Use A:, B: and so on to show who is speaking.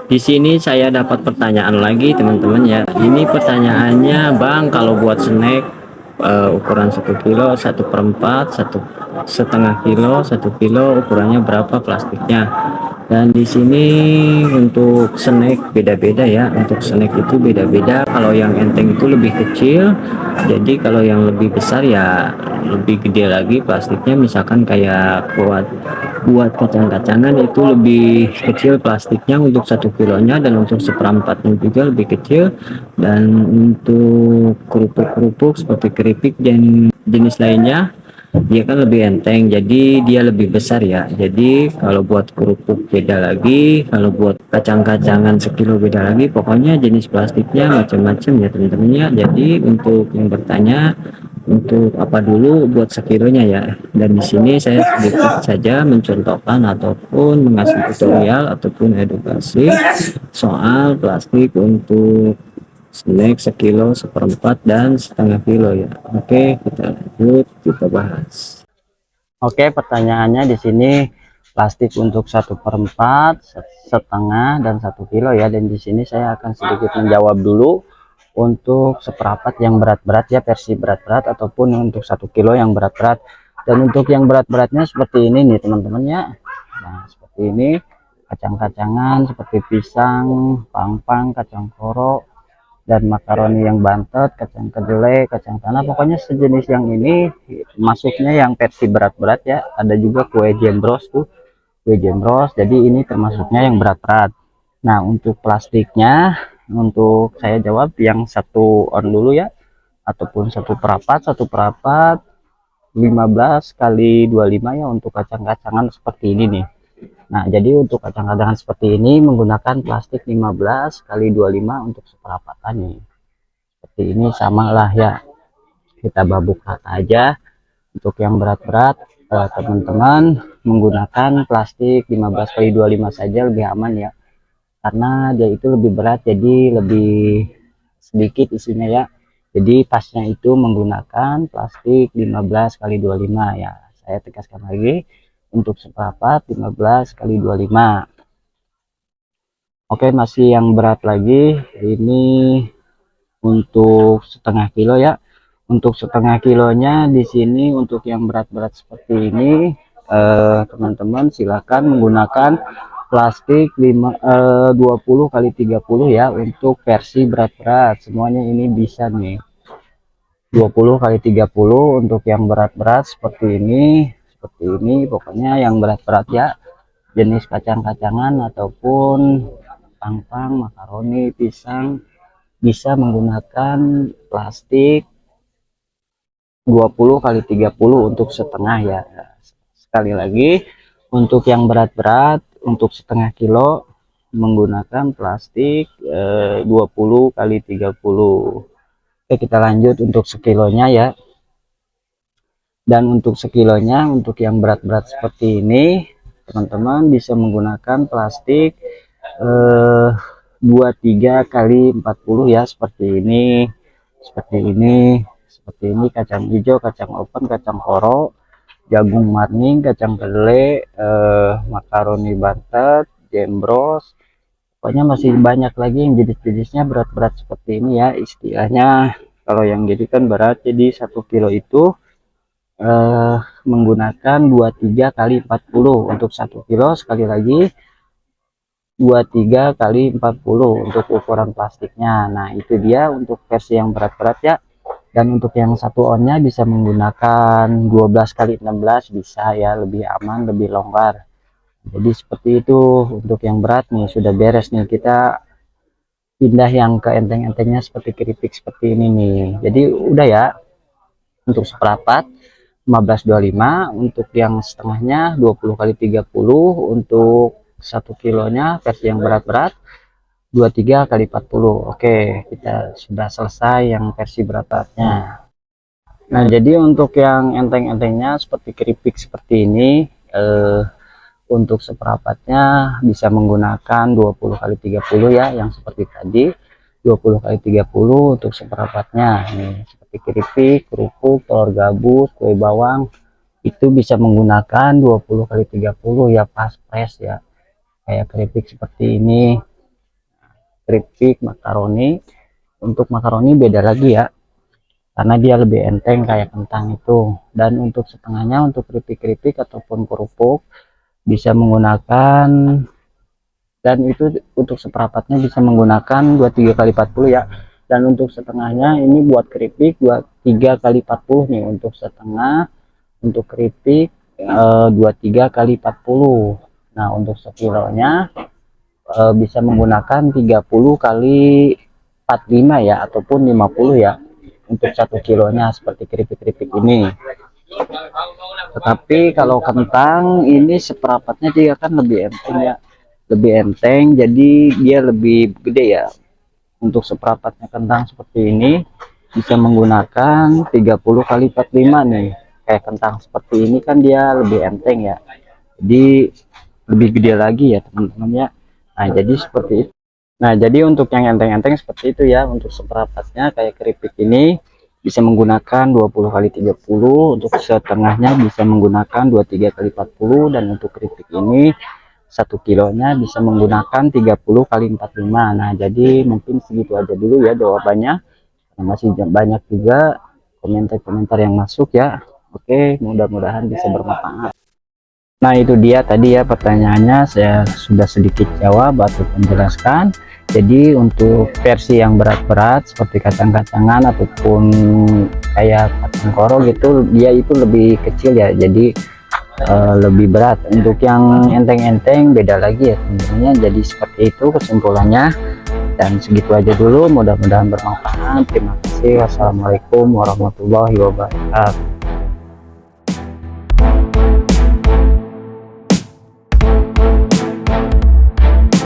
A: Di sini saya dapat pertanyaan lagi teman-teman ya. Ini pertanyaannya, Bang, kalau buat snack ukuran 1 kilo, 1/4, 1,5 kilo, 1 kilo, ukurannya berapa plastiknya? Dan di sini untuk snack beda-beda ya. Untuk snack itu beda-beda. Kalau yang enteng itu lebih kecil. Jadi kalau yang lebih besar ya lebih gede lagi plastiknya. Misalkan kayak buat kacang-kacangan itu lebih kecil plastiknya untuk 1 kilonya, dan untuk seperempatnya juga lebih kecil. Dan untuk kerupuk-kerupuk seperti keripik dan jenis lainnya, dia kan lebih enteng, jadi dia lebih besar ya. Jadi kalau buat kerupuk beda lagi, kalau buat kacang-kacangan 1 kilo beda lagi. Pokoknya jenis plastiknya macam-macam ya teman-teman ya. Jadi untuk yang bertanya, untuk apa dulu buat sekilonya ya. Dan di sini saya sedikit saja mencontohkan ataupun mengasih tutorial ataupun edukasi soal plastik untuk snack 1 kilo, 1/4, dan 1/2 kilo ya. Oke, kita lanjut, kita bahas. Oke, pertanyaannya di sini plastik untuk 1/4, setengah, dan 1 kilo ya. Dan di sini saya akan sedikit menjawab dulu untuk seperempat yang berat-berat ya, versi berat-berat, ataupun untuk 1 kilo yang berat-berat. Dan untuk yang berat-beratnya seperti ini nih teman-teman ya. Nah, seperti ini kacang-kacangan seperti pisang, pangpang, kacang koro, dan makaroni yang bantet, kacang kedelai, kacang tanah. Pokoknya sejenis yang ini masuknya yang versi berat-berat ya. Ada juga kue jembros tuh, kue jembros. Jadi ini termasuknya yang berat-berat. Nah, untuk plastiknya, untuk saya jawab yang 1 on dulu ya, ataupun 1/4, 15 kali 25 ya, untuk kacang-kacangan seperti ini nih. Nah, jadi untuk kacang-kacangan seperti ini menggunakan plastik 15 kali 25 untuk seperempatan. Seperti ini sama lah ya, kita babuk rata aja. Untuk yang berat-berat teman-teman menggunakan plastik 15 kali 25 saja, lebih aman ya, karena dia itu lebih berat, jadi lebih sedikit isinya ya. Jadi pasnya itu menggunakan plastik 15 kali 25 ya. Saya tegaskan lagi, untuk seperempat 15 kali 25. Oke, masih yang berat lagi, ini untuk 1/2 kilo ya. Untuk 1/2 kilonya di sini, untuk yang berat-berat seperti ini teman-teman silakan menggunakan plastik 20 kali 30 ya, untuk versi berat-berat. Semuanya ini bisa nih 20 kali 30 untuk yang berat-berat seperti ini. Pokoknya yang berat-berat ya, jenis kacang-kacangan ataupun pangpang, makaroni, pisang, bisa menggunakan plastik 20 kali 30 untuk setengah ya. Sekali lagi, untuk yang berat-berat untuk 1/2 kilo menggunakan plastik 20 kali 30. Oke, kita lanjut untuk sekilonya ya. Dan untuk sekilonya, untuk yang berat-berat seperti ini teman-teman bisa menggunakan plastik 23 kali 40 ya, seperti ini, kacang hijau, kacang oven, kacang koro, jagung marning, kacang kedelai, makaroni bantet, jembros. Pokoknya masih banyak lagi yang jenis-jenisnya berat-berat seperti ini ya. Istilahnya kalau yang jadi kan berat, jadi 1 kilo itu menggunakan 23 kali 40 untuk 1 kilo. Sekali lagi 23 kali 40 untuk ukuran plastiknya. Nah, itu dia untuk versi yang berat-berat ya. Dan untuk yang 1 onnya bisa menggunakan 12 kali 16, bisa ya, lebih aman, lebih longgar. Jadi seperti itu untuk yang berat nih. Sudah beres nih, kita pindah yang ke enteng-entengnya seperti keripik seperti ini nih. Jadi udah ya, untuk seperempat 15-25, untuk yang setengahnya 20 kali 30, untuk 1 kilonya versi yang berat-berat 23 kali 40. Oke, kita sudah selesai yang versi berat-beratnya. Nah, jadi untuk yang enteng-entengnya seperti keripik seperti ini, untuk seperempatnya bisa menggunakan 20 kali 30 ya, yang seperti tadi 20 kali 30 untuk seperempatnya nih. Seperti keripik, kerupuk, telur gabus, kue bawang, itu bisa menggunakan 20 kali 30 ya, pas pres ya.
B: kayak keripik seperti ini, keripik makaroni. Untuk makaroni beda lagi ya, karena dia lebih enteng kayak kentang itu. Dan untuk setengahnya, untuk keripik-keripik ataupun kerupuk bisa menggunakan, dan itu untuk seperempatnya bisa menggunakan 23 kali 40 ya. Dan untuk setengahnya ini buat keripik 23 kali 40 nih untuk setengah. Untuk keripik 23 kali 40. Nah untuk sekilonya bisa menggunakan 30 kali 45 ya, ataupun 50 ya untuk 1 kilonya, seperti keripik-keripik ini. Tetapi kalau kentang ini seperempatnya dia kan lebih enteng ya, lebih enteng, jadi dia lebih gede ya. Untuk seperempatnya kentang seperti ini bisa menggunakan 30 kali 45 nih. Kayak kentang seperti ini kan dia lebih enteng ya, jadi lebih gede lagi ya teman-teman ya. Nah jadi seperti itu. Nah jadi untuk yang enteng-enteng seperti itu ya. Untuk seperempatnya kayak keripik ini bisa menggunakan 20 kali 30, untuk setengahnya bisa menggunakan 23 kali 40, dan untuk keripik ini 1 kilonya bisa menggunakan 30 kali 45. Nah jadi mungkin segitu aja dulu ya jawabannya, masih banyak juga komentar-komentar yang masuk ya. Oke, mudah-mudahan bisa bermanfaat. Nah itu dia tadi ya pertanyaannya, saya sudah sedikit jawab atau menjelaskan. Jadi untuk versi yang berat-berat seperti kacang-kacangan ataupun kayak kacang koro gitu, dia itu lebih kecil ya, jadi lebih berat. Untuk yang enteng-enteng beda lagi ya tentunya. Jadi seperti itu kesimpulannya, dan segitu aja dulu, mudah-mudahan bermanfaat. Terima kasih. Wassalamualaikum warahmatullahi wabarakatuh.